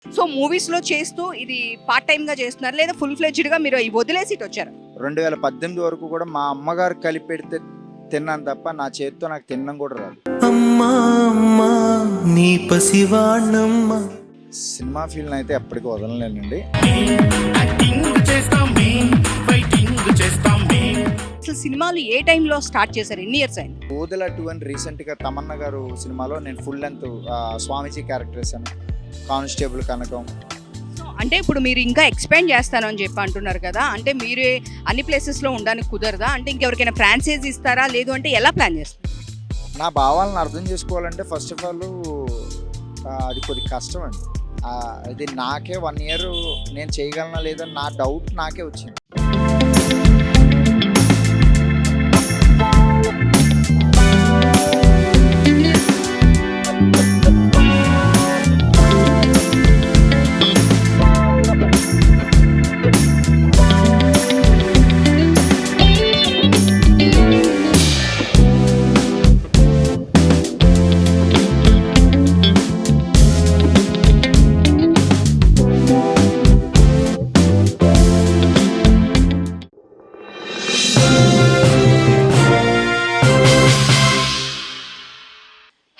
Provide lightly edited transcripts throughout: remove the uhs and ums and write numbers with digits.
So మూవీస్‌లో చేస్తూ ఇది పార్ట్ టైమ్‌గా చేస్తున్నారు లేదా ఫుల్ ఫ్లెడ్జ్డ్‌గా మీరు ఇవి వదిలేసి ఇటొచ్చారా? 2018 వరకు కూడా మా అమ్మగారు కలిపెడితే తిన్నాను తప్ప నా చేతితో నాకు తినడం కూడా రాదు. అమ్మా అమ్మా నీ పసివాణ్ణమ్మా. సినిమా ఫీల్డ్ అయితే ఎప్పటికీ వదలలేనండి. అసలు సినిమాలు ఏ టైంలో స్టార్ట్ చేశారు? ఎన్ని ఇయర్స్ అయింది? ఊదల 2 అని రీసెంట్గా తమన్నా గారు సినిమాలో నేను ఫుల్ లెంత్ స్వామీజీ క్యారెక్టర్ వేసాను. కానిస్టేబుల్ కనకం. సో అంటే ఇప్పుడు మీరు ఇంకా ఎక్స్పాండ్ చేస్తాను అని చెప్పి అంటున్నారు కదా, అంటే మీరే అన్ని ప్లేసెస్లో ఉండడానికి కుదరదా? అంటే ఇంకెవరికైనా ఫ్రాంచైజ్ ఇస్తారా, లేదు అంటే ఎలా ప్లాన్ చేస్తారు? నా భావాలను అర్థం చేసుకోవాలంటే ఫస్ట్ ఆఫ్ ఆల్ అది కొద్ది కష్టం అండి. అది నాకే 1 ఇయర్ నేను చేయగలనా లేదని నా డౌట్ నాకే వచ్చింది.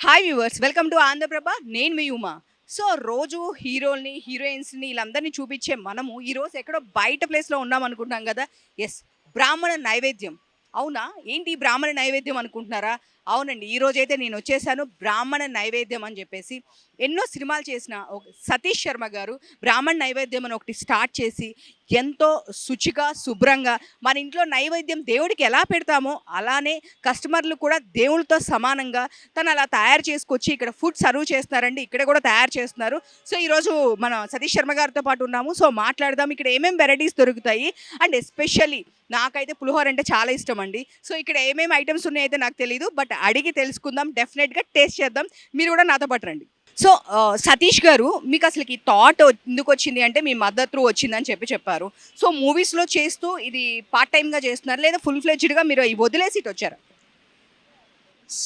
Hi viewers, welcome to Andhra Prabha. నేను మీ ఉమా. సో రోజు హీరోల్ని హీరోయిన్స్ని వీళ్ళందరినీ చూపించే మనము ఈరోజు ఎక్కడో బయట ప్లేస్లో ఉన్నాం అనుకుంటున్నాం కదా. ఎస్, బ్రాహ్మణ నైవేద్యం. అవునా, ఏంటి ఈ బ్రాహ్మణ నైవేద్యం అనుకుంటున్నారా? అవునండి, ఈరోజైతే నేను వచ్చేసాను బ్రాహ్మణ నైవేద్యం అని చెప్పేసి. ఎన్నో సినిమాలు చేసిన సతీష్ శర్మ గారు బ్రాహ్మణ నైవేద్యం అని ఒకటి స్టార్ట్ చేసి ఎంతో శుచిగా శుభ్రంగా మన ఇంట్లో నైవేద్యం దేవుడికి ఎలా పెడతామో అలానే కస్టమర్లు కూడా దేవుళ్ళతో సమానంగా తను అలా తయారు చేసుకొచ్చి ఇక్కడ ఫుడ్ సర్వ్ చేస్తున్నారండి. ఇక్కడ కూడా తయారు చేస్తున్నారు. సో ఈరోజు మన సతీష్ శర్మ గారితో పాటు ఉన్నాము. సో మాట్లాడదాం ఇక్కడ ఏమేమి వెరైటీస్ దొరుకుతాయి అండ్ ఎస్పెషల్లీ నాకైతే పులిహోర అంటే చాలా ఇష్టం అండి. సో ఇక్కడ ఏమేమి ఐటమ్స్ ఉన్నాయైతే నాకు తెలియదు, బట్ అడిగి తెలుసుకుందాం, డెఫినెట్గా టేస్ట్ చేద్దాం. మీరు కూడా నాతో పాటు రండి. సో సతీష్ గారు, మీకు అసలు ఈ థాట్ ఎందుకు వచ్చింది అంటే మీ మదర్ త్రూ వచ్చిందని చెప్పారు. సో మూవీస్లో చేస్తూ ఇది పార్ట్ టైమ్గా చేస్తున్నారు లేదా ఫుల్ ఫ్లెడ్జ్డ్గా మీరు ఇవి వదిలేసి ఇటు వచ్చారా?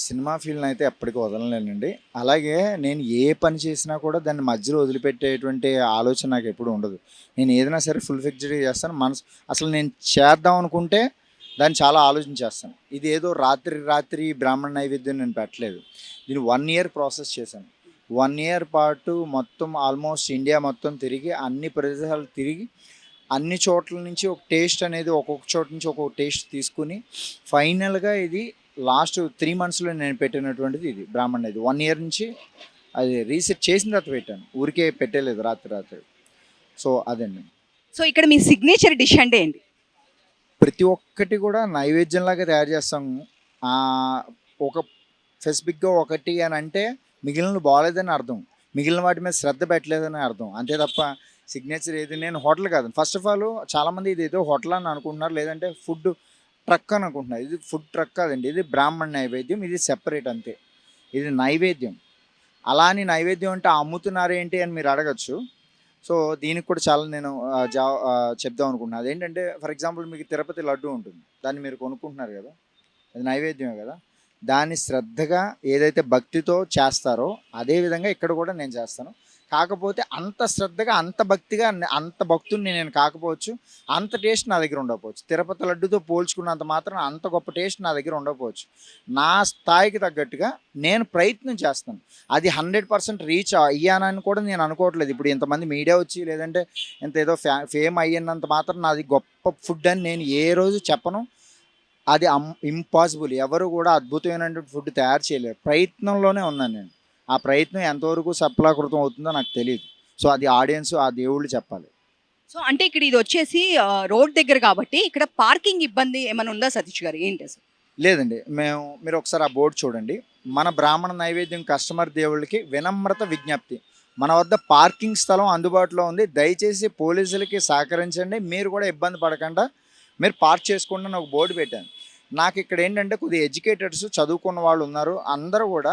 సినిమా ఫీల్డ్ అయితే ఎప్పటికీ వదలలేనండి. అలాగే నేను ఏ పని చేసినా కూడా దాన్ని మధ్యలో వదిలిపెట్టేటువంటి ఆలోచన నాకు ఎప్పుడు ఉండదు. నేను ఏదైనా సరే ఫుల్ ఫిక్స్డ్గా చేస్తాను. అసలు నేను చేద్దాం అనుకుంటే దాన్ని చాలా ఆలోచన చేస్తాను. ఇది ఏదో రాత్రి బ్రాహ్మణ నైవేద్యం నేను పెట్టలేదు. దీన్ని 1 ఇయర్ ప్రాసెస్ చేశాను. 1 ఇయర్ పాటు మొత్తం ఆల్మోస్ట్ ఇండియా మొత్తం తిరిగి అన్ని ప్రదేశాలు తిరిగి అన్ని చోట్ల నుంచి ఒక టేస్ట్ అనేది ఒక్కొక్క చోట నుంచి ఒక్కొక్క టేస్ట్ తీసుకుని ఫైనల్గా ఇది లాస్ట్ 3 మంత్స్లో నేను పెట్టినటువంటిది ఇది బ్రాహ్మణ. ఇది 1 ఇయర్ నుంచి అది రీసెర్చ్ చేసిన తర్వాత పెట్టాను, ఊరికే పెట్టలేదు రాత్రి. సో అదండి. సో ఇక్కడ మీ సిగ్నేచర్ డిష్ అంటే ఏంటి? ప్రతి ఒక్కటి కూడా నైవేద్యంలాగా తయారు చేస్తాము. ఒక స్పెసిఫిక్గా ఒకటి అని అంటే మిగిలిన బాగాలేదని అర్థం, మిగిలిన వాటి మీద శ్రద్ధ పెట్టలేదని అర్థం, అంతే తప్ప సిగ్నేచర్ ఏది. నేను హోటల్ కాదు. ఫస్ట్ ఆఫ్ ఆల్ చాలామంది ఇది ఏదో హోటల్ అని అనుకుంటున్నారు, లేదంటే ఫుడ్ ట్రక్ అని అనుకుంటున్నారు. ఇది ఫుడ్ ట్రక్ కాదండి, ఇది బ్రాహ్మణ నైవేద్యం. ఇది సెపరేట్ అంతే, ఇది నైవేద్యం. అలా అని నైవేద్యం అంటే అమ్ముతున్నారేంటి అని మీరు అడగచ్చు. సో దీనికి కూడా చాలా నేను చెప్దాం అనుకుంటున్నాను. అదేంటంటే ఫర్ ఎగ్జాంపుల్ మీకు తిరుపతి లడ్డు ఉంటుంది, దాన్ని మీరు కొనుక్కుంటున్నారు కదా, అది నైవేద్యమే కదా. దాన్ని శ్రద్ధగా ఏదైతే భక్తితో చేస్తారో అదేవిధంగా ఇక్కడ కూడా నేను చేస్తాను. కాకపోతే అంత శ్రద్ధగా అంత భక్తిగా అంత భక్తుడిని నేను కాకపోవచ్చు, అంత టేస్ట్ నా దగ్గర ఉండకపోవచ్చు. తిరుపతి లడ్డుతో పోల్చుకున్నంత మాత్రం అంత గొప్ప టేస్ట్ నా దగ్గర ఉండకపోవచ్చు. నా స్థాయికి తగ్గట్టుగా నేను ప్రయత్నం చేస్తాను. అది 100% రీచ్ అయ్యానని కూడా నేను అనుకోవట్లేదు. ఇప్పుడు ఇంతమంది మీడియా వచ్చి లేదంటే ఇంత ఏదో ఫేమ్ అయ్యినంత మాత్రం నాది గొప్ప ఫుడ్ అని నేను ఏ రోజు చెప్పను. అది ఇంపాసిబుల్. ఎవరు కూడా అద్భుతమైనటువంటి ఫుడ్ తయారు చేయలేరు. ప్రయత్నంలోనే ఉన్నాను నేను. ఆ ప్రయత్నం ఎంతవరకు సఫలీకృతం అవుతుందో నాకు తెలియదు. సో అది ఆడియన్స్, ఆ దేవుళ్ళు చెప్పాలి. సో అంటే ఇక్కడ ఇది వచ్చేసి రోడ్ దగ్గర కాబట్టి ఇక్కడ పార్కింగ్ ఇబ్బంది ఏమైనా ఉందా సతీష్ గారు? ఏంటి అసలు? లేదండి, మీరు ఒకసారి ఆ బోర్డు చూడండి. మన బ్రాహ్మణ నైవేద్యం కస్టమర్ దేవుళ్ళకి వినమ్రత విజ్ఞప్తి. మన వద్ద పార్కింగ్ స్థలం అందుబాటులో ఉంది. దయచేసి పోలీసులకి సహకరించండి, మీరు కూడా ఇబ్బంది పడకుండా మీరు పార్క్ చేసుకోండి అని ఒక బోర్డు పెట్టాను. నాకు ఇక్కడ ఏంటంటే కొద్దిగా ఎడ్యుకేటెడ్స్, చదువుకున్న వాళ్ళు ఉన్నారు. అందరూ కూడా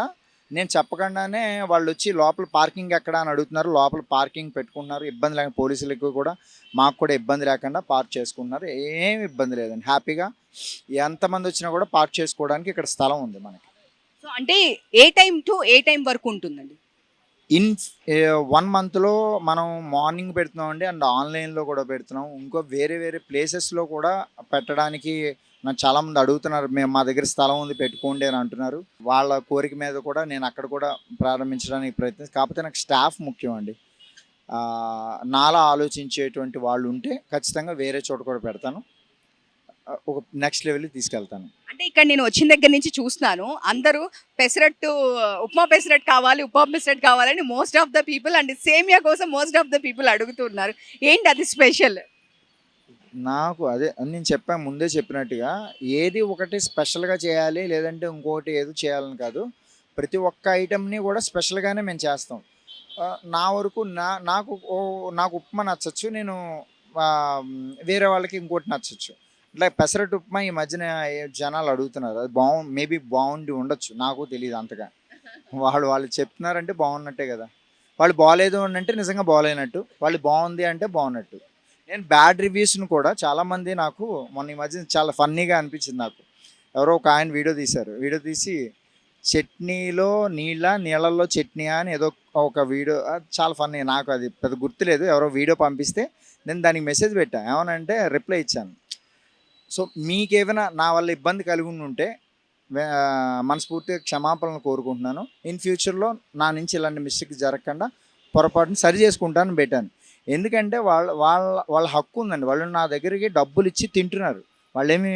నేను చెప్పకుండానే వాళ్ళు వచ్చి లోపల పార్కింగ్ ఎక్కడ అని అడుగుతున్నారు. లోపల పార్కింగ్ పెట్టుకుంటున్నారు. ఇబ్బంది లేకుండా పోలీసులకు కూడా మాకు కూడా ఇబ్బంది లేకుండా పార్క్ చేసుకుంటున్నారు. ఏమి ఇబ్బంది లేదండి. హ్యాపీగా ఎంతమంది వచ్చినా కూడా పార్క్ చేసుకోవడానికి ఇక్కడ స్థలం ఉంది మనకి. సో అంటే ఏ టైం టు ఏ టైం వరకు ఉంటుందండి? ఇన్ 1 మంత్‌లో మనం మార్నింగ్ పెడుతున్నామండి. అండ్ ఆన్‌లైన్‌లో కూడా పెడుతున్నాం. ఇంకో వేరే వేరే ప్లేసెస్‌లో కూడా పెట్టడానికి నాకు చాలామంది అడుగుతున్నారు. మా దగ్గర స్థలం ఉంది పెట్టుకోండి అని అంటున్నారు. వాళ్ళ కోరిక మీద కూడా నేను అక్కడ కూడా ప్రారంభించడానికి కాకపోతే నాకు స్టాఫ్ ముఖ్యం అండి. నాలా ఆలోచించేటువంటి వాళ్ళు ఉంటే ఖచ్చితంగా వేరే చోట కూడా పెడతాను. ఒక నెక్స్ట్ లెవెల్‌కి తీసుకెళ్తాను. అంటే ఇక్కడ నేను వచ్చిన దగ్గర నుంచి చూస్తున్నాను. అందరూ పెసరట్టు, ఉప్మా పెసరట్టు కావాలి, ఉప్మా పెసరట్టు కావాలని most of the people and సేమియా కోసం మోస్ట్ ఆఫ్ ద పీపుల్ అడుగుతున్నారు. ఏంటి అది స్పెషల్? నాకు అదే నేను ముందే చెప్పినట్టుగా ఏది ఒకటి స్పెషల్‌గా చేయాలి, లేదంటే ఇంకోటి ఏదో చేయాలని కాదు. ప్రతి ఒక్క ఐటెమ్‌ని కూడా స్పెషల్‌గానే మేము చేస్తాం. నా వరకు నాకు ఉప్మా నచ్చొచ్చు. నేను వేరే వాళ్ళకి ఇంకోటి నచ్చొచ్చు. ఇట్లా పెసరట్టు ఉప్మా ఈ మధ్యన జనాలు అడుగుతున్నారు. అది మేబీ బాగుండి ఉండొచ్చు. నాకు తెలీదు అంతగా. వాళ్ళు చెప్తున్నారంటే బాగున్నట్టే కదా! వాళ్ళు బాలేదు అని అంటే నిజంగా బాలేనట్టు. వాళ్ళు బాగుంది అంటే బాగున్నట్టు. నేను బ్యాడ్ రివ్యూస్‌ని కూడా చాలామంది నాకు మొన్న ఈ మధ్య చాలా ఫన్నీగా అనిపించింది నాకు. ఎవరో ఒక ఆయన వీడియో తీశారు. వీడియో తీసి చట్నీలో నీళ్ళల్లో చట్నీయా అని ఏదో ఒక వీడియో, చాలా ఫన్నీ. నాకు అది పెద్ద గుర్తులేదు. ఎవరో వీడియో పంపిస్తే నేను దానికి మెసేజ్ పెట్టా. ఏమనంటే రిప్లై ఇచ్చాను. సో మీకేమైనా నా వల్ల ఇబ్బంది కలిగి ఉంటే మనస్ఫూర్తిగా క్షమాపణలు కోరుకుంటున్నాను. ఇన్ ఫ్యూచర్‌లో నా నుంచి ఇలాంటి మిస్టేక్ జరగకుండా పొరపాటున సరి చేసుకుంటానని పెట్టాను. ఎందుకంటే వాళ్ళ హక్కు ఉందండి. వాళ్ళు నా దగ్గరికి డబ్బులిచ్చి తింటున్నారు. వాళ్ళేమి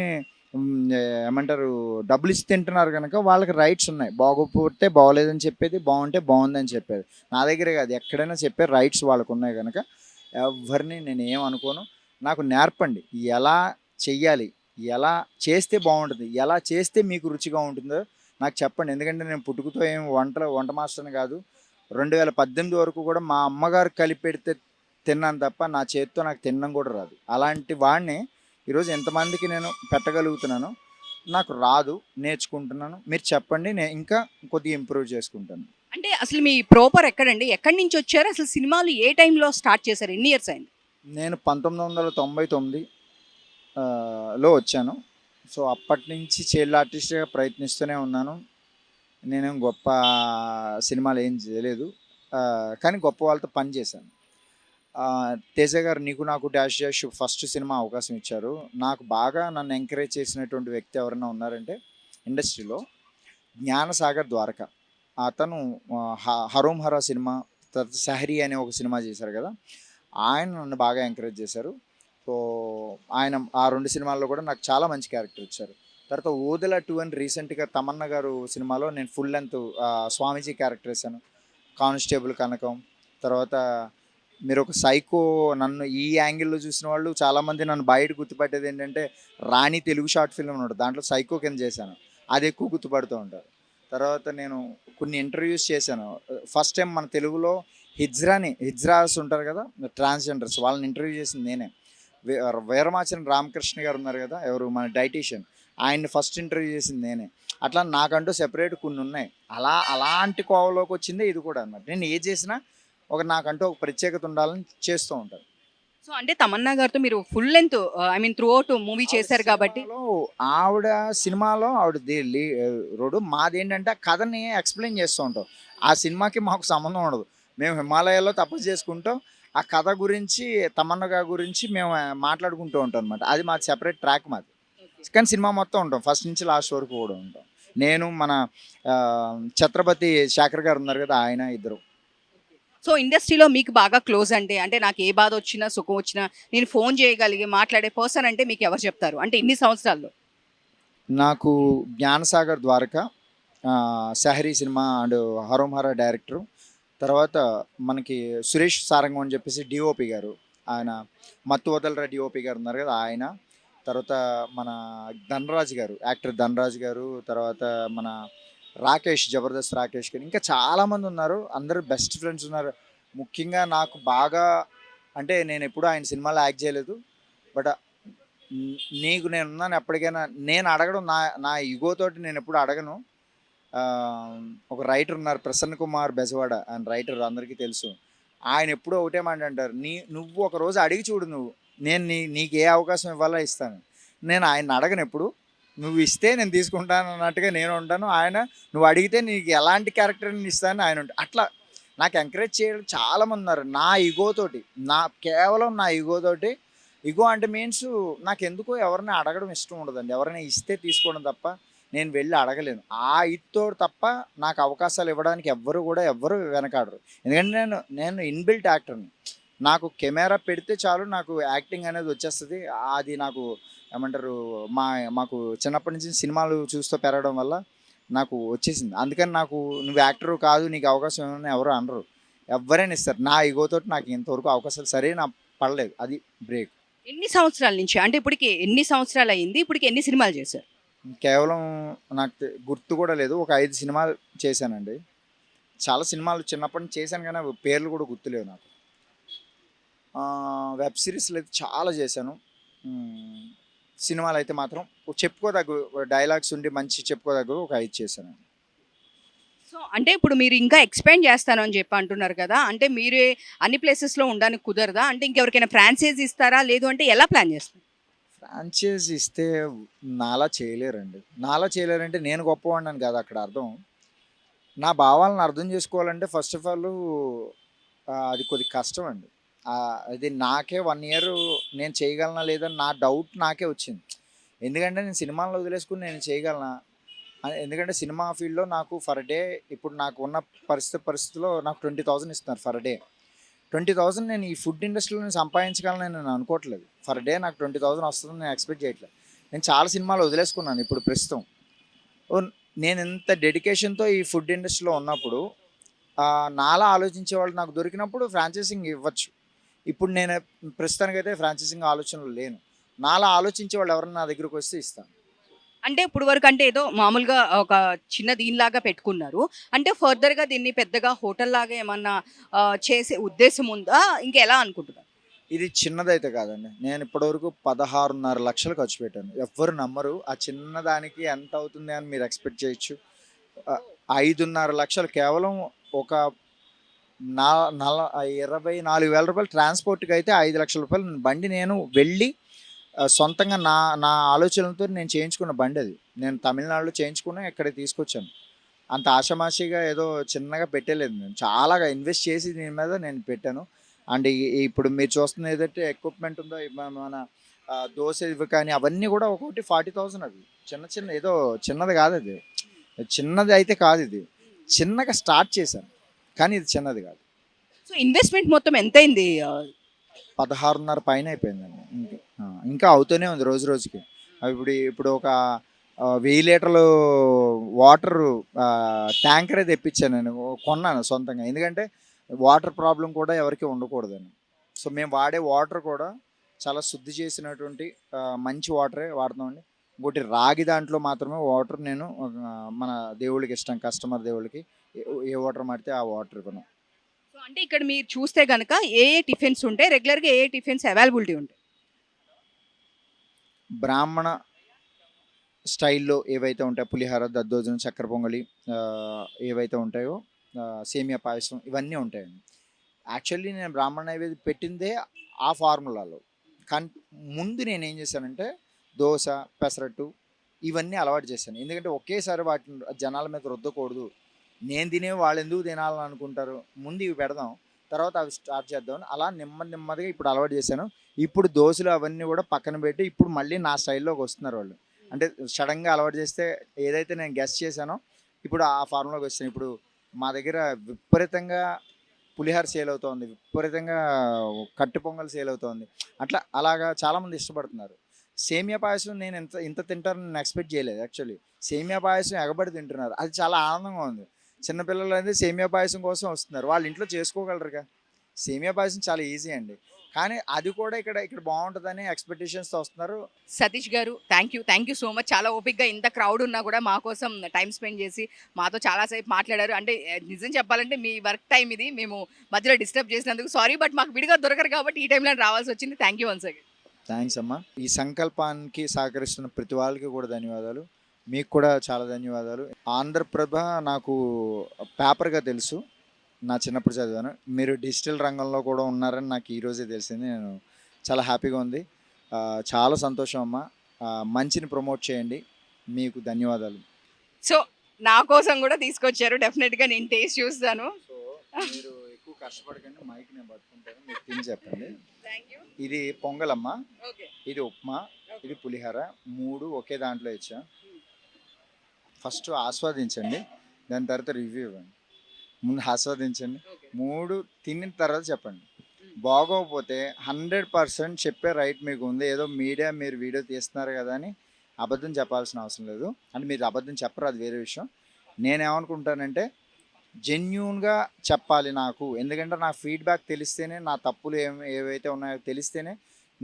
ఏమంటారు, డబ్బులిచ్చి తింటున్నారు కనుక వాళ్ళకి రైట్స్ ఉన్నాయి. బాగోకపోతే బాగోలేదని చెప్పేది, బాగుంటే బాగుందని చెప్పేది. నా దగ్గరే కాదు, ఎక్కడైనా చెప్పే రైట్స్ వాళ్ళకున్నాయి కనుక ఎవరిని నేనేమనుకోను. నాకు నేర్పండి ఎలా చెయ్యాలి, ఎలా చేస్తే బాగుంటుంది, ఎలా చేస్తే మీకు రుచిగా ఉంటుందో నాకు చెప్పండి. ఎందుకంటే నేను పుట్టుకతో ఏం వంట మాస్టర్ని కాదు. 2018 వరకు కూడా మా అమ్మగారు కలిపి పెడితే తిన్నాను తప్ప నా చేతితో నాకు తినడం కూడా రాదు. అలాంటి వాడిని ఈరోజు ఎంతమందికి నేను పెట్టగలుగుతున్నాను. నాకు రాదు, నేర్చుకుంటున్నాను. మీరు చెప్పండి, నేను ఇంకా కొద్దిగా ఇంప్రూవ్ చేసుకుంటాను. అంటే అసలు మీ ప్రాపర్ ఎక్కడండి? ఎక్కడి నుంచి వచ్చారు? అసలు సినిమాలు ఏ టైంలో స్టార్ట్ చేశారు? ఎన్ని ఇయర్స్ అయింది? నేను 1999 లో వచ్చాను. సో అప్పటి నుంచి చైల్డ్ ఆర్టిస్ట్‌గా ప్రయత్నిస్తూనే ఉన్నాను. నేనేం గొప్ప సినిమాలు ఏం చేయలేదు. కానీ గొప్ప వాళ్ళతో పని చేశాను. తేజ గారు 'నీకు నాకు డాష్ డాష్' ఫస్ట్ సినిమా అవకాశం ఇచ్చారు. నాకు బాగా నన్ను ఎంకరేజ్ చేసినటువంటి వ్యక్తి ఎవరైనా ఉన్నారంటే ఇండస్ట్రీలో జ్ఞానసాగర్ ద్వారక. అతను 'హరోం హరా' సినిమా, తర్వాత 'సహరీ' అనే ఒక సినిమా చేశారు కదా! ఆయన నన్ను బాగా ఎంకరేజ్ చేశారు. సో ఆయన ఆ 2 సినిమాల్లో కూడా నాకు చాలా మంచి క్యారెక్టర్ ఇచ్చారు. తర్వాత 'ఓదెల 2' అని రీసెంట్‌గా తమన్నా గారు సినిమాలో నేను ఫుల్ లెంత్ స్వామీజీ క్యారెక్టర్ వేశాను. కానిస్టేబుల్ కనకం. తర్వాత మీరు ఒక సైకో, నన్ను ఈ యాంగిల్‌లో చూసిన వాళ్ళు చాలామంది నన్ను బయట గుర్తుపట్టేది ఏంటంటే 'రాణి' తెలుగు షార్ట్ ఫిల్మ్ ఉన్నది. దాంట్లో సైకో కింద చేశాను. అది ఎక్కువ గుర్తుపడుతూ ఉంటారు. తర్వాత నేను కొన్ని ఇంటర్వ్యూస్ చేశాను. ఫస్ట్ టైం మన తెలుగులో హిజ్రాస్ ఉంటారు కదా, ట్రాన్స్‌జెండర్స్, వాళ్ళని ఇంటర్వ్యూ చేసింది నేనే. వీరమాచిన రామకృష్ణ గారు ఉన్నారు కదా, ఎవరు మన డైటీషియన్, ఆయన్ని ఫస్ట్ ఇంటర్వ్యూ చేసింది నేనే. అట్లా నాకంటూ సెపరేట్ కొన్ని ఉన్నాయి. అలాంటి కోవలోకి వచ్చిందే ఇది కూడా అన్నమాట. నేను ఏది చేసినా నాకంటూ ఒక ప్రత్యేకత ఉండాలని చేస్తూ ఉంటాను. సో అంటే తమన్నా గారితో మీరు full length I mean through out movie చేశారు కాబట్టి ఆవిడ సినిమాలో రోడ్డు మాదేంటంటే ఆ కథని ఎక్స్ప్లెయిన్ చేస్తూ ఉంటాం. ఆ సినిమాకి మాకు సంబంధం ఉండదు. మేము హిమాలయాల్లో తపస్సు చేసుకుంటాం. ఆ కథ గురించి, తమన్నా గారి గురించి మేము మాట్లాడుకుంటూ ఉంటాం అనమాట. అది మాది సెపరేట్ ట్రాక్ మాది. కానీ సినిమా మొత్తం ఉంటాం, ఫస్ట్ నుంచి లాస్ట్ వరకు కూడా ఉంటాం. నేను మన ఛత్రపతి శేఖర్ గారు ఉన్నారు కదా, ఆయన ఇద్దరు. సో ఇండస్ట్రీలో మీకు బాగా క్లోజ్ అంటే నాకు ఏ బాధ వచ్చినా సుఖం వచ్చినా నేను ఫోన్ చేయగలిగి మాట్లాడే పర్సన్ అంటే మీకు ఎవరు చెప్తారు? అంటే ఇన్ని సంవత్సరాల్లో నాకు Gnanasagar Dwaraka, Sehari cinema and Harom Hara director. తర్వాత మనకి సురేష్ సారంగం అని చెప్పేసి డిఓపి గారు, ఆయన మత్తు వదలరా డిఓపి గారు ఉన్నారు కదా, ఆయన. తర్వాత మన ధనరాజ్ గారు, యాక్టర్ ధనరాజ్ గారు. తర్వాత మన రాకేష్, జబర్దస్త్ రాకేష్ గారు, ఇంకా చాలామంది ఉన్నారు. అందరూ బెస్ట్ ఫ్రెండ్స్ ఉన్నారు. ముఖ్యంగా నాకు బాగా అంటే నేను ఎప్పుడూ ఆయన సినిమాలో యాక్ట్ చేయలేదు. బట్ నేనున్నాను ఎప్పటికైనా, నేను అడగడం నా ఈగోతోటి నేను ఎప్పుడు అడగను. ఒక రైటర్ ఉన్నారు, ప్రసన్న కుమార్ బెజవాడ, ఆయన రైటర్ అందరికీ తెలుసు. ఆయన ఎప్పుడూ ఒకటే మాట అంటారు, నువ్వు ఒక రోజు అడిగి చూడు, నేను నీకు ఏ అవకాశం ఇవ్వాలో ఇస్తాను. నేను ఆయన అడగను ఎప్పుడు. నువ్వు ఇస్తే నేను తీసుకుంటాను అన్నట్టుగా నేను ఉంటాను. ఆయన నువ్వు అడిగితే నీకు ఎలాంటి క్యారెక్టర్ని ఇస్తాను ఆయన ఉంటాను. అట్లా నాకు ఎంకరేజ్ చేయడం చాలామంది ఉన్నారు నా ఈగోతోటి. కేవలం నా ఈగోతోటి. ఈగో అంటే మీన్స్ నాకెందుకో ఎవరిని అడగడం ఇష్టం ఉండదండి. ఎవరైనా ఇస్తే తీసుకోవడం తప్ప నేను వెళ్ళి అడగలేను. ఆ ఇదితో తప్ప నాకు అవకాశాలు ఇవ్వడానికి ఎవ్వరు వెనకాడరు. ఎందుకంటే నేను ఇన్‌బిల్ట్ యాక్టర్‌ని. నాకు కెమెరా పెడితే చాలు నాకు యాక్టింగ్ అనేది వచ్చేస్తది. అది నాకు ఏమంటారు మాకు చిన్నప్పటి నుంచి సినిమాలు చూస్తూ పెరగడం వల్ల నాకు వచ్చేసింది. అందుకని నాకు నువ్వు యాక్టర్ కాదు నీకు అవకాశం ఇవ్వనని ఎవరు అనరు. ఎవ్వరైనా ఇస్తారు. నా ఈగోతోటి నాకు ఇంతవరకు అవకాశాలు సరైన పడలేదు. అది బ్రేక్. ఎన్ని సంవత్సరాల నుంచి? అంటే ఇప్పటికి ఎన్ని సంవత్సరాలు అయింది? ఇప్పటికి ఎన్ని సినిమాలు చేశారు? కేవలం నాకు గుర్తు కూడా లేదు. ఒక 5 సినిమాలు చేశానండి. చాలా సినిమాలు చిన్నప్పటి నుంచి చేశాను కానీ అవి పేర్లు కూడా గుర్తులేవు నాకు. వెబ్ సిరీస్‌లు అయితే చాలా చేశాను. సినిమాలైతే మాత్రం చెప్పుకోదగ్గ డైలాగ్స్ ఉండి మంచి చెప్పుకోదగ్గవి ఒక 5 చేశానండి. సో అంటే ఇప్పుడు మీరు ఇంకా ఎక్స్‌పాండ్ చేస్తాను అని చెప్పి అంటున్నారు కదా! అంటే మీరే అన్ని ప్లేసెస్‌లో ఉండడానికి కుదరదా? అంటే ఇంకెవరికైనా ఫ్రాంచైజ్ ఇస్తారా? లేదు అంటే ఎలా ప్లాన్ చేస్తారు? ఫ్రాంచైజ్ ఇస్తే నాలా చేయలేరండి. నాలా చేయలేరంటే నేను గొప్పవాడినని కాదు అక్కడ అర్థం. నా భావాలను అర్థం చేసుకోవాలంటే ఫస్ట్ ఆఫ్ ఆల్ అది కొద్దిగా కష్టం అండి. అది నాకే 1 ఇయర్ నేను చేయగలనా లేదా అని నా డౌట్ నాకే వచ్చింది. ఎందుకంటే నేను సినిమాలను వదిలేసుకొని నేను చేయగలనా? ఎందుకంటే సినిమా ఫీల్డ్‌లో నాకు ఫర్ డే ఇప్పుడు నాకు ఉన్న పరిస్థితిలో నాకు 20,000 ఇస్తున్నారు ఫర్ డే. 20,000 నేను ఈ ఫుడ్ ఇండస్ట్రీలో నేను సంపాదించగలనని నేను అనుకోవట్లేదు. ఫర్ డే నాకు 20,000 వస్తుందని నేను ఎక్స్‌పెక్ట్ చేయట్లేదు. నేను చాలా సినిమాలు వదిలేసుకున్నాను ఇప్పుడు ప్రస్తుతం. నేను ఇంత డెడికేషన్‌తో ఈ ఫుడ్ ఇండస్ట్రీలో ఉన్నప్పుడు నాలా ఆలోచించేవాళ్ళు నాకు దొరికినప్పుడు ఫ్రాంచైజింగ్ ఇవ్వచ్చు. ఇప్పుడు నేను ప్రస్తుతానికైతే ఫ్రాంచైజింగ్ ఆలోచనలో లేను. నాలా ఆలోచించేవాళ్ళు ఎవరైనా నా దగ్గరికి వస్తే ఇస్తాను. అంటే ఇప్పుడు వరకు అంటే ఏదో మామూలుగా ఒక చిన్న దీనిలాగా పెట్టుకున్నారు. అంటే ఫర్దర్‌గా దీన్ని పెద్దగా హోటల్‌లాగా ఏమన్నా చేసే ఉద్దేశం ఉందా? ఇంకెలా అనుకుంటున్నారు? ఇది చిన్నదైతే కాదండి. నేను ఇప్పటివరకు 16.5 లక్షలు ఖర్చు పెట్టాను. ఎవ్వరు నమ్మరు. ఆ చిన్నదానికి ఎంత అవుతుంది అని మీరు ఎక్స్‌పెక్ట్ చేయొచ్చు. 5.5 లక్షలు కేవలం ఒక నా నల 24,000 రూపాయలు ట్రాన్స్‌పోర్ట్‌కి అయితే 5,00,000 రూపాయలు బండి నేను వెళ్ళి సొంతంగా నా ఆలోచనలతో నేను చేయించుకున్న బండి అది. నేను తమిళనాడులో చేయించుకుని ఇక్కడికి తీసుకొచ్చాను. అంత ఆషామాషీగా ఏదో చిన్నగా పెట్టలేదు నేను. చాలా ఇన్వెస్ట్ చేసి దీని మీద నేను పెట్టాను. అండ్ ఇప్పుడు మీరు చూస్తున్న ఏదైతే ఎక్విప్‌మెంట్ ఉందో మన దోస ఇవి కానీ అవన్నీ కూడా ఒక్కొక్కటి 40,000 అవి. చిన్న ఏదో చిన్నది కాదది. చిన్నది అయితే కాదిది. చిన్నగా స్టార్ట్ చేశాను. కానీ ఇది చిన్నది కాదు. సో ఇన్వెస్ట్‌మెంట్ మొత్తం ఎంతయింది? 16.5 పైన అయిపోయిందండి. ఇంకా అవుతూనే ఉంది రోజు రోజుకి. ఇప్పుడు ఒక 1000 లీటర్లు వాటరు ట్యాంకరే తెప్పించాను నేను. కొన్నాను సొంతంగా. ఎందుకంటే వాటర్ ప్రాబ్లం కూడా ఎవరికీ ఉండకూడదని. సో మేము వాడే వాటర్ కూడా చాలా శుద్ధి చేసినటువంటి మంచి వాటరే వాడుతామండి. ఇంకోటి రాగి దాంట్లో మాత్రమే వాటర్ నేను మన దేవుళ్ళకి ఇష్టం కస్టమర్ దేవుళ్ళకి ఏ వాటర్ మాడితే ఆ వాటర్ ఇవ్వను. సో అంటే ఇక్కడ మీరు చూస్తే గనక ఏ టిఫిన్స్ ఉంటాయి? రెగ్యులర్‌గా ఏ టిఫిన్స్ అవైలబిలిటీ ఉంటాయి? బ్రాహ్మణ స్టైల్‌లో ఏవైతే ఉంటాయో పులిహోర, దద్దోజనం, చక్కెర పొంగలి ఏవైతే ఉంటాయో సేమియా పాయసం ఇవన్నీ ఉంటాయండి. యాక్చువల్లీ నేను బ్రాహ్మణ నైవేద్యం పెట్టిందే ఆ ఫార్ములాలో. కానీ ముందు నేనేం చేశానంటే దోస, పెసరట్టు ఇవన్నీ అలవాటు చేశాను. ఎందుకంటే ఒకేసారి వాటిని జనాల మీద రుద్దకూడదు. నేను తినేవి వాళ్ళు ఎందుకు తినాలని అనుకుంటారు. ముందు ఇవి పెడదాం. తర్వాత అవి స్టార్ట్ చేద్దామని అలా నెమ్మదిగా ఇప్పుడు అలవాటు చేశాను. ఇప్పుడు దోసలు అవన్నీ కూడా పక్కన పెట్టి ఇప్పుడు మళ్ళీ నా స్టైల్‌లోకి వస్తున్నారు వాళ్ళు. అంటే సడన్‌గా అలవాటు చేస్తే ఏదైతే నేను గెస్ చేశానో ఇప్పుడు ఆ ఫార్మ్‌లోకి వచ్చాను. ఇప్పుడు మా దగ్గర విపరీతంగా పులిహోర సేల్ అవుతోంది. విపరీతంగా కట్టు పొంగల్ సేల్ అవుతోంది. అలాగా చాలామంది ఇష్టపడుతున్నారు. సేమియా పాయసం నేను ఇంత తింటారని నేను ఎక్స్‌పెక్ట్ చేయలేదు యాక్చువల్లీ. సేమియా పాయసం ఎగబడి తింటున్నారు. అది చాలా ఆనందంగా ఉంది. చిన్నపిల్లలు అనేది సేమియా పాయసం కోసం వస్తున్నారు. వాళ్ళ ఇంట్లో చేసుకోగలరుగా. సేమియా పాయసం చాలా ఈజీ అండి. కానీ అది కూడా ఇక్కడ బాగుంటుందని ఎక్స్‌పెక్టేషన్స్‌తో వస్తున్నారు. సతీష్ గారు థ్యాంక్ యూ సో మచ్. చాలా ఓపికగా ఇంత క్రౌడ్ ఉన్నా కూడా మా కోసం టైం స్పెండ్ చేసి మాతో చాలా సేపు మాట్లాడారు. అంటే నిజం చెప్పాలంటే మీ వర్క్ టైం ఇది. మేము మధ్యలో డిస్టర్బ్ చేసినందుకు సారీ. బట్ మాకు విడిగా దొరకరు కాబట్టి ఈ టైంలో రావాల్సి వచ్చింది. Thank you once again. Thanks అమ్మా. ఈ సంకల్పానికి సహకరిస్తున్న ప్రతి వాళ్ళకి కూడా ధన్యవాదాలు. మీకు కూడా చాలా ధన్యవాదాలు. ఆంధ్రప్రభ నాకు పేపర్‌గా తెలుసు. నా చిన్నప్పుడు చదివాను. మీరు డిజిటల్ రంగంలో కూడా ఉన్నారని నాకు ఈరోజే తెలిసింది. నేను చాలా హ్యాపీగా ఉంది. చాలా సంతోషం అమ్మా. మంచిని ప్రమోట్ చేయండి. మీకు ధన్యవాదాలు. సో నా కోసం కూడా తీసుకొచ్చారు. డెఫినెట్‌గా నేను టేస్ట్ చూస్తాను. సో మీరు ఎక్కువ కష్టపడకండి, మైక్ నేను పట్టుకుంటాను, మీరు తిని చెప్పండి. Thank you. ఇది పొంగలమ్మ, ఓకే. ఇది ఉప్మా, ఇది పులిహోర, 3 ఒకే దాంట్లో ఇచ్చా. ఫస్ట్ ఆస్వాదించండి, దాని తర్వాత రివ్యూ ఇవ్వండి. ముందు ఆస్వాదించండి, ఓకే. 3 తిన్న తర్వాత చెప్పండి. బాగోకపోతే 100% చెప్పే రైట్ మీకు ఉంది. ఏదో మీడియా మీరు వీడియో తీస్తున్నారు కదా అని అబద్ధం చెప్పాల్సిన అవసరం లేదు. అంటే మీరు అబద్ధం చెప్పరు, అది వేరే విషయం. నేనేమనుకుంటానంటే జెన్యూన్గా చెప్పాలి నాకు, ఎందుకంటే నా ఫీడ్బ్యాక్ తెలిస్తేనే, నా తప్పులు ఏవైతే ఉన్నాయో తెలిస్తేనే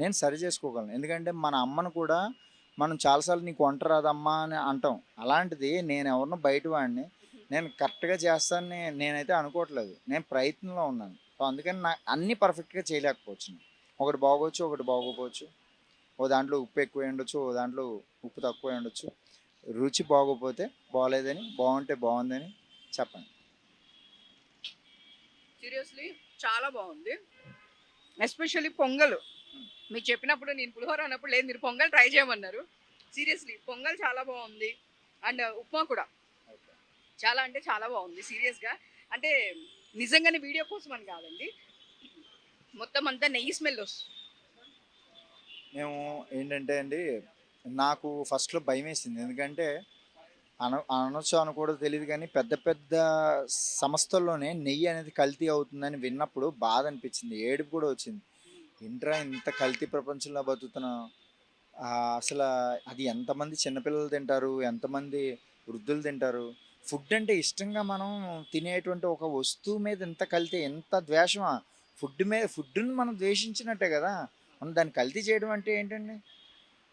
నేను సరి చేసుకోగలను. ఎందుకంటే మన అమ్మను కూడా మనం చాలాసార్లు నీకు వంట రాదమ్మా అని అంటాం. అలాంటిది నేను ఎవరినో బయట వాడిని, నేను కరెక్ట్గా చేస్తానని నేనైతే అనుకోవట్లేదు. నేను ప్రయత్నంలో ఉన్నాను. సో అందుకని అన్నీ పర్ఫెక్ట్గా చేయలేకపోవచ్చు. ఒకటి బాగోవచ్చు, ఒకటి బాగోపోవచ్చు. ఓ దాంట్లో ఉప్పు ఎక్కువ ఉండొచ్చు, ఓ దాంట్లో ఉప్పు తక్కువ ఉండొచ్చు. రుచి బాగోపోతే బాగోలేదని, బాగుంటే బాగుందని చెప్పండి. సీరియస్లీ చాలా బాగుంది. ఎస్పెషల్లీ పొంగల్ మీరు చెప్పినప్పుడు, నేను పులిహోర అన్నప్పుడు లేదు, మీరు పొంగల్ ట్రై చేయమన్నారు. సీరియస్లీ పొంగల్ చాలా బాగుంది. అండ్ ఉప్మా కూడా చాలా అంటే చాలా బాగుంది. సీరియస్గా అంటే నిజంగానే వీడియో కోసం అని కాదండి, మొత్తం అంతా నెయ్యి స్మెల్ వస్తుంది. మేము ఏంటంటే అండి, నాకు ఫస్ట్లో భయం వేసింది. ఎందుకంటే అనొచ్చో అనకూడదో తెలియదు కానీ పెద్ద పెద్ద సంస్థల్లోనే నెయ్యి అనేది కల్తీ అవుతుందని విన్నప్పుడు బాధ అనిపించింది, ఏడుపు కూడా వచ్చింది. ఏంట్రా ఇంత కల్తీ ప్రపంచంలో బతుకుతున్నాం, అసలు అది ఎంతమంది చిన్నపిల్లలు తింటారు, ఎంతమంది వృద్ధులు తింటారు. ఫుడ్ అంటే ఇష్టంగా మనం తినేటువంటి ఒక వస్తువు మీద ఎంత కల్తీ, ఎంత ద్వేషమా. ఫుడ్ని మనం ద్వేషించినట్టే కదా. మనం దాన్ని కల్తీ చేయడం అంటే ఏంటండి?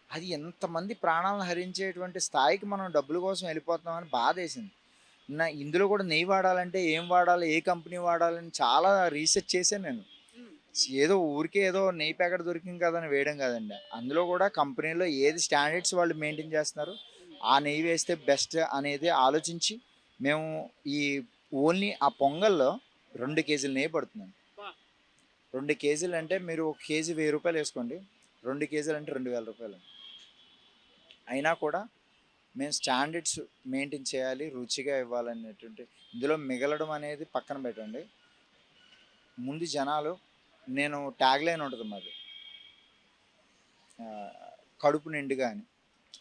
అది ఎంతమంది ప్రాణాలను హరించేటువంటి స్థాయికి మనం డబ్బుల కోసం వెళ్ళిపోతున్నామని బాధేసింది. ఇందులో కూడా నెయ్యి వాడాలంటే ఏం వాడాలి, ఏ కంపెనీ వాడాలని చాలా రీసెర్చ్ చేశాను నేను. ఏదో ఊరికే ఏదో నెయ్యి ప్యాకెట్ దొరికింది కదా అని వేయడం కాదండి. అందులో కూడా కంపెనీలో ఏది స్టాండర్డ్స్ వాళ్ళు మెయింటైన్ చేస్తున్నారు, ఆ నెయ్యి వేస్తే బెస్ట్ అనేది ఆలోచించి మేము ఈ ఓన్లీ ఆ పొంగల్లో 2 కేజీలు నెయ్యి పడుతుందండి. 2 కేజీలు అంటే మీరు 1 కేజీ 1000 రూపాయలు వేసుకోండి, 2 కేజీలు అంటే 2000 రూపాయలు. అయినా కూడా మేము స్టాండర్డ్స్ మెయింటైన్ చేయాలి, రుచిగా ఇవ్వాలనేటువంటి. ఇందులో మిగలడం అనేది పక్కన పెట్టండి. ముందు జనాలు, నేను ట్యాగ్ లైన్ ఉంటుంది మాది, కడుపు నిండుగా అని.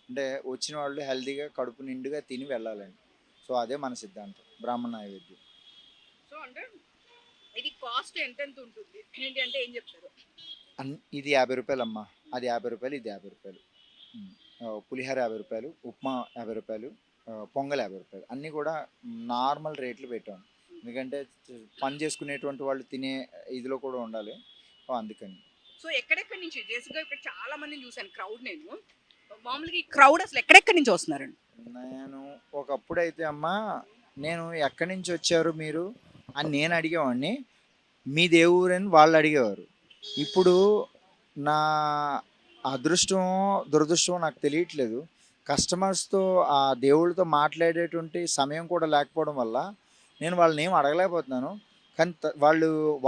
అంటే వచ్చిన వాళ్ళు హెల్తీగా కడుపు నిండుగా తిని వెళ్ళాలండి. సో అదే మన సిద్ధాంతం బ్రాహ్మణ నైవేద్యం. సో అంటే ఇది కాస్ట్ ఎంత ఉంటుంది ఏంటి అంటే ఏం చెప్తారు? ఇది 50 రూపాయలు అమ్మా, అది 50 రూపాయలు, ఇది 50 రూపాయలు. పులిహోర 50 రూపాయలు, ఉప్మా 50 రూపాయలు, పొంగల్ 50 రూపాయలు. అన్నీ కూడా నార్మల్ రేట్లు పెట్టాము. ఎందుకంటే పని చేసుకునేటువంటి వాళ్ళు తినే ఇదిలో కూడా ఉండాలి, అందుకని. సో ఎక్కడెక్కడి నుంచి బేసిక్గా ఇక్కడ చాలా మందిని చూసాను క్రౌడ్. నేను మామూలుగా ఈ క్రౌడ్ అసలు ఎక్కడెక్కడి నుంచి వస్తున్నారండి? నేను ఒకప్పుడైతే అమ్మా, నేను ఎక్కడి నుంచి వచ్చారు మీరు అని నేను అడిగేవాడిని, మీ దేవురని వాళ్ళు అడిగేవారు. ఇప్పుడు నా అదృష్టం దురదృష్టం నాకు తెలియట్లేదు, కస్టమర్స్తో ఆ దేవుడితో మాట్లాడేటువంటి సమయం కూడా లేకపోవడం వల్ల నేను వాళ్ళని ఏం అడగలేకపోతున్నాను. కానీ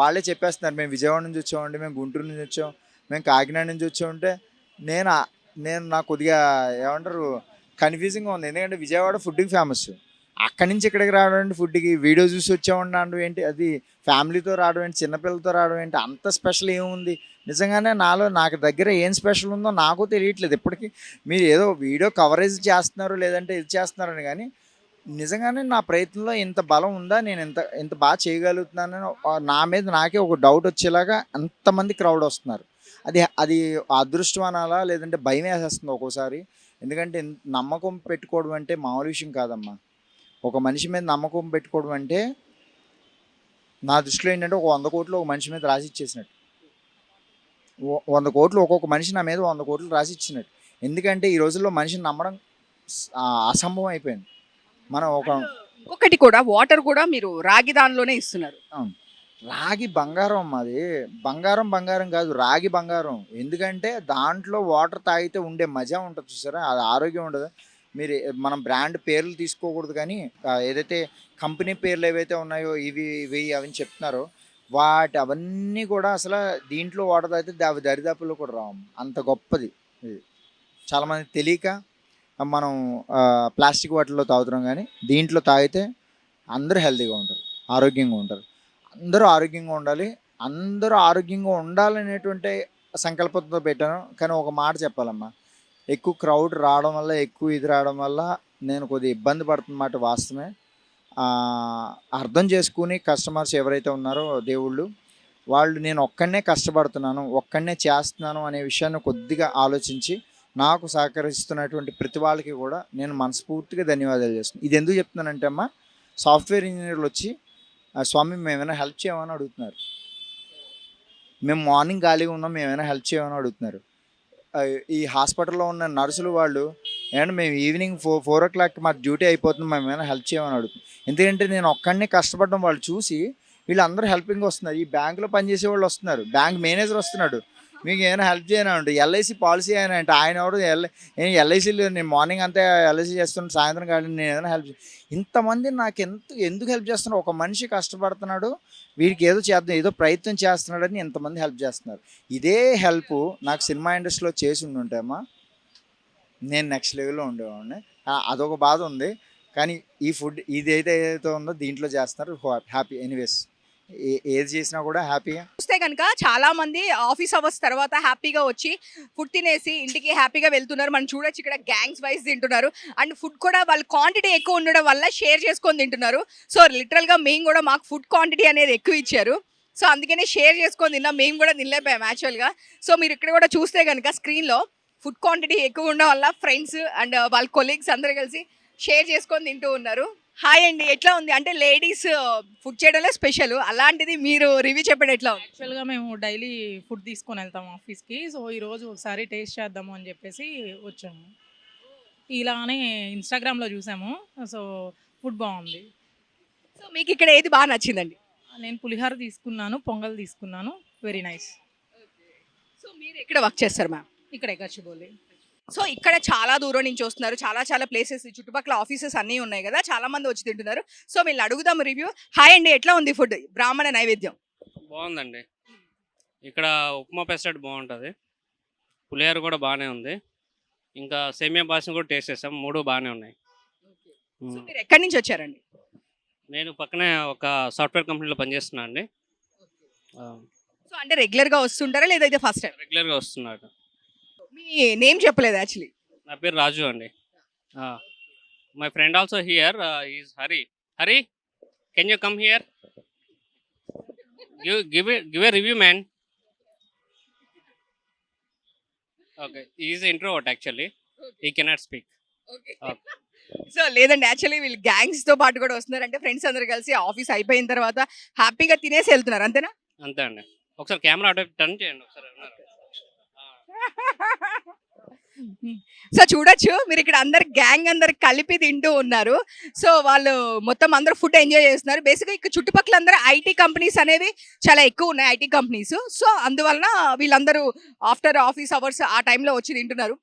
వాళ్ళే చెప్పేస్తున్నారు, మేము విజయవాడ నుంచి వచ్చామండి, మేము గుంటూరు నుంచి వచ్చాం, మేము కాకినాడ నుంచి వచ్చామంటే నేను నేను నాకు కొద్దిగా ఏమంటారు కన్ఫ్యూజింగ్గా ఉంది. ఎందుకంటే విజయవాడ ఫుడ్కి ఫేమస్, అక్కడి నుంచి ఇక్కడికి రావడం ఏంటి, ఫుడ్కి వీడియో చూసి వచ్చామన్నాడు ఏంటి, అది ఫ్యామిలీతో రావడం ఏంటి, చిన్నపిల్లలతో రావడం ఏంటి, అంత స్పెషల్ ఏముంది? నిజంగానే నాకు దగ్గర ఏం స్పెషల్ ఉందో నాకు తెలియట్లేదు ఇప్పటికీ. మీరు ఏదో వీడియో కవరేజ్ చేస్తున్నారు లేదంటే ఇది చేస్తున్నారని, కానీ నిజంగానే నా ప్రయత్నంలో ఇంత బలం ఉందా, నేను ఇంత బాగా చేయగలుగుతున్నానని నా మీద నాకే ఒక డౌట్ వచ్చేలాగా అంతమంది క్రౌడ్ వస్తున్నారు. అది అదృష్టం అనాలా లేదంటే భయం వేసేస్తుంది ఒక్కోసారి. ఎందుకంటే నమ్మకం పెట్టుకోవడం అంటే మామూలు విషయం కాదమ్మా. ఒక మనిషి మీద నమ్మకం పెట్టుకోవడం అంటే నా దృష్టిలో ఏంటంటే ఒక 100 కోట్లు ఒక మనిషి మీద రాసి ఇచ్చేసినట్టు. 100 కోట్లు ఒక్కొక్క మనిషి నా మీద 100 కోట్లు రాసి ఇచ్చినట్టు. ఎందుకంటే ఈ రోజుల్లో మనిషిని నమ్మడం అసంభవం అయిపోయింది. మనం ఇంకొకటి కూడా, వాటర్ కూడా మీరు రాగి దానిలోనే ఇస్తున్నారు. రాగి బంగారం, అది బంగారం కాదు, రాగి బంగారం. ఎందుకంటే దాంట్లో వాటర్ తాగితే ఉండే మజా ఉంటుంది చూసారా, అది ఆరోగ్యం ఉండదు. మీరు మనం బ్రాండ్ పేర్లు తీసుకోకూడదు, కానీ ఏదైతే కంపెనీ పేర్లు ఏవైతే ఉన్నాయో ఇవి అవన్నీ చెప్తున్నారో అవన్నీ కూడా అసలు దీంట్లో వాటర్ తాగితే అవి దరిదాపుల్లో కూడా రావు, అంత గొప్పది ఇది. చాలామంది తెలియక మనం ప్లాస్టిక్ వాటర్లో తాగుతున్నాం, కానీ దీంట్లో తాగితే అందరూ హెల్తీగా ఉంటారు, ఆరోగ్యంగా ఉంటారు. అందరూ ఆరోగ్యంగా ఉండాలి, అందరూ ఆరోగ్యంగా ఉండాలనేటువంటి సంకల్పంతో పెట్టాను. కానీ ఒక మాట చెప్పాలమ్మా, ఎక్కువ క్రౌడ్ రావడం వల్ల, ఎక్కువ ఇది రావడం వల్ల నేను కొద్దిగా ఇబ్బంది పడుతున్నమాట వాస్తవమే. అర్థం చేసుకుని కస్టమర్స్ ఎవరైతే ఉన్నారో దేవుళ్ళు, వాళ్ళు నేను ఒక్కడినే కష్టపడుతున్నాను, ఒక్కడినే చేస్తున్నాను అనే విషయాన్ని కొద్దిగా ఆలోచించి నాకు సహకరిస్తున్నటువంటి ప్రతి వాళ్ళకి కూడా నేను మనస్ఫూర్తిగా ధన్యవాదాలు చేస్తున్నాను. ఇది ఎందుకు చెప్తున్నానంటే అమ్మా, సాఫ్ట్వేర్ ఇంజనీర్లు వచ్చి స్వామి మేమైనా హెల్ప్ చేయమని అడుగుతున్నారు. మేము మార్నింగ్ ఖాళీగా ఉన్నాం, మేమైనా హెల్ప్ చేయమని అడుగుతున్నారు. ఈ హాస్పిటల్లో ఉన్న నర్సులు వాళ్ళు ఏమంటే మేము ఈవినింగ్ 4 o'clock మా డ్యూటీ అయిపోతుంది, మేము ఏమైనా హెల్ప్ చేయమని అడుగుతుంది. ఎందుకంటే నేను ఒక్కడినే కష్టపడడం వాళ్ళు చూసి వీళ్ళందరూ హెల్పింగ్ వస్తున్నారు. ఈ బ్యాంకులో పనిచేసే వాళ్ళు వస్తున్నారు, బ్యాంక్ మేనేజర్ వస్తున్నాడు, మీకు ఏమైనా హెల్ప్ చేయను అంటే ఎల్ఐసి పాలసీ అయినా అంటే ఆయన ఎవరు ఎల్ఐసీలో నేను మార్నింగ్ అంతా ఎల్ఐసి చేస్తున్నాను, సాయంత్రం కానీ నేను ఏదైనా హెల్ప్ ఇంతమంది నాకు ఎందుకు హెల్ప్ చేస్తున్నారు? ఒక మనిషి కష్టపడుతున్నాడు, వీడికి ఏదో చేద్దాం, ఏదో ప్రయత్నం చేస్తున్నాడని ఎంతమంది హెల్ప్ చేస్తున్నారు. ఇదే హెల్ప్ నాకు సినిమా ఇండస్ట్రీలో చేసి ఉండుంటే అమ్మా నేను నెక్స్ట్ లెవెల్లో ఉండేవాడిని. అదొక బాధ ఉంది. కానీ ఈ ఫుడ్ ఇది ఏదైతే ఉందో దీంట్లో చేస్తున్నారు, హ్యాపీ. ఎనీవేస్ ఏది చేసినా కూడా హ్యాపీగా. చూస్తే కనుక చాలా మంది ఆఫీస్ అవర్స్ తర్వాత హ్యాపీగా వచ్చి ఫుడ్ తినేసి ఇంటికి హ్యాపీగా వెళ్తున్నారు. మనం చూడొచ్చు ఇక్కడ గ్యాంగ్స్ వైజ్ తింటున్నారు. అండ్ ఫుడ్ కూడా వాళ్ళు క్వాంటిటీ ఎక్కువ ఉండడం వల్ల షేర్ చేసుకొని తింటున్నారు. సో లిటరల్గా మేము కూడా మాకు ఫుడ్ క్వాంటిటీ అనేది ఎక్కువ ఇచ్చారు. సో అందుకనే షేర్ చేసుకొని తిన్నాం, మేము కూడా తినలేకపోయాం యాక్చువల్గా. సో మీరు ఇక్కడ కూడా చూస్తే కనుక స్క్రీన్లో ఫుడ్ క్వాంటిటీ ఎక్కువ ఉండడం వల్ల ఫ్రెండ్స్ అండ్ వాళ్ళ కొలీగ్స్ అందరూ కలిసి షేర్ చేసుకొని తింటూ ఉన్నారు. హాయ్ అండి, ఎట్లా ఉంది? అంటే లేడీస్ ఫుడ్ చేయడంలో స్పెషల్, అలాంటిది మీరు రివ్యూ చెప్పడం ఎట్లా ఉంది? యాక్చువల్గా మేము డైలీ ఫుడ్ తీసుకొని వెళ్తాం ఆఫీస్కి. సో ఈరోజు ఒకసారి టేస్ట్ చేద్దాము అని చెప్పేసి వచ్చాము. ఇలానే ఇన్స్టాగ్రామ్లో చూసాము. సో ఫుడ్ బాగుంది. సో మీకు ఇక్కడ ఏది బాగా నచ్చిందండి? నేను పులిహోర తీసుకున్నాను, పొంగల్ తీసుకున్నాను. Very nice. సో మీరు ఎక్కడ వర్క్ చేస్తారు మ్యామ్? ఇక్కడే గచ్చిబౌలి. సో ఇక్కడ చాలా దూరం నుంచి వస్తున్నారు, చాలా ప్లేసెస్ చుట్టుపక్కల ఆఫీసెస్ అన్నీ ఉన్నాయి కదా, చాలా మంది వచ్చి తింటున్నారు. సో వీళ్ళు అడుగుదాం రివ్యూ. హాయ్ అండి, ఎట్లా ఉంది ఫుడ్? బ్రాహ్మణ నైవేద్యం బాగుందండి. ఇక్కడ ఉప్మా పెసరట్టు బాగుంటుంది, పులిహోర కూడా బాగానే ఉంది, ఇంకా సేమియా పాయసం కూడా టేస్ట్ చేసాం. 3 బాగానే ఉన్నాయి. సో మీరు ఎక్కడి నుంచి వచ్చారండి? నేను పక్కనే ఒక సాఫ్ట్వేర్ కంపెనీలో పనిచేస్తున్నా అండి. సో అంటే రెగ్యులర్గా వస్తుంటారా లేదా ఇది ఫస్ట్ టైం? రెగ్యులర్గా వస్తున్నాడు. మీ నేమ్ చెప్పలేదు యాక్చువల్లీ. నా పేరు రాజు అండి. My friend also here is Hari. Hari, can you come here? Give a review man. Okay, is introvert actually, he cannot speak. So లేదండి, యాక్చువల్లీ వీళ్ళు గ్యాంగ్స్ తో పాటు కూడా వస్తున్నారు. అంటే ఫ్రెండ్స్ అందరు కలిసి ఆఫీస్ అయిపోయిన తర్వాత హ్యాపీగా తినేసి వెళ్తున్నారు, అంతేనా? అంతే అండి. ఒకసారి కెమెరా అటు టర్న్ చేయండి ఒకసారి. సో చూడొచ్చు మీరు ఇక్కడ అందరు గ్యాంగ్ అందరు కలిపి తింటూ ఉన్నారు. సో వాళ్ళు మొత్తం అందరూ ఫుడ్ ఎంజాయ్ చేస్తున్నారు. బేసిక్గా ఇక్కడ చుట్టుపక్కల అందరూ ఐటీ కంపెనీస్ అనేవి చాలా ఎక్కువ ఉన్నాయి, ఐటీ కంపెనీస్. సో అందువలన వీళ్ళందరూ ఆఫ్టర్ ఆఫీస్ అవర్స్ ఆ టైంలో వచ్చి తింటున్నారు.